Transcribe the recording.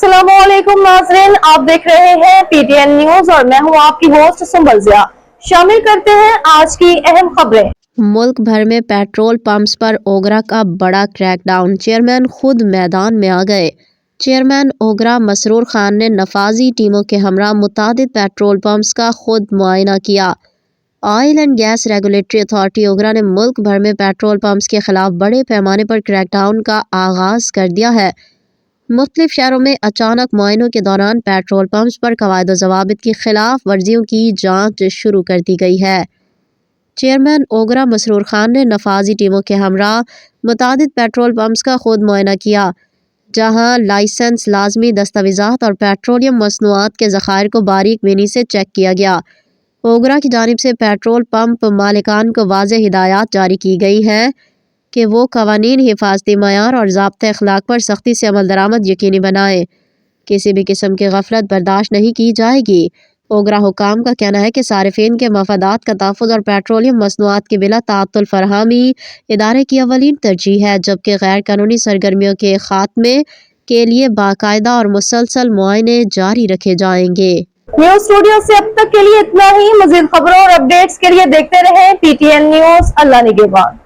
अस्सलाम वालेकुम नाज़रीन, आप देख रहे हैं पीटीएन न्यूज और मैं हूं आपकी होस्ट सुंबल ज़िया। शामिल करते हैं आज की अहम खबरें। मुल्क भर में पेट्रोल पंप्स पर ओगरा का बड़ा क्रैकडाउन, चेयरमैन खुद मैदान में आ गए। चेयरमैन ओगरा मसरूर खान ने नफाजी टीमों के हमरा मुतादिद पेट्रोल पंप्स का खुद मुआयना किया। Oil and gas regulatory authority OGRA ने मुल्क भर में पेट्रोल पंप्स के खिलाफ बड़े पैमाने पर क्रैकडाउन का आगाज कर दिया है। मुख्तलिफ शहरों में अचानक मुआयनों के दौरान पेट्रोल पंप्स पर कवायद व ज़वाबित की खिलाफ वर्जियों की जांच शुरू कर दी गई है। चेयरमैन ओगरा मसरूर खान ने नफाजी टीमों के हमरा मुतादिद पेट्रोल पंप्स का खुद मुआयना किया, जहां लाइसेंस, लाजमी दस्तावेज़ात और पेट्रोलियम मसनूआत के ज़खायर को बारीक बीनी से चेक किया गया। ओगरा की जानिब से पेट्रोल पंप मालिकान को वाज़ेह हिदायत जारी की गई हैं कि वो कवानीन, हिफाजती मयार और ज़ाब्ते अखलाक पर सख्ती से अमल दरामद यकीनी बनाएं। किसी भी किस्म की गफलत बर्दाश्त नहीं की जाएगी। ओगरा हुकाम का कहना है कि सारिफीन के मफादात का तहफ़्फ़ुज़ और पेट्रोलियम मसनूआत की बिला ताअत्तुल फरहमी इदारे की अवलीन तरजीह है, जबकि गैर कानूनी सरगर्मियों के खात्मे के लिए बाकायदा और मुसलसल मुआयने जारी रखे जाएंगे। न्यूज स्टूडियो से अब तक के लिए इतना ही। मज़ीद खबरों और अपडेट्स के लिए देखते रहें पीटीएन न्यूज। अल्लाह निगहबान।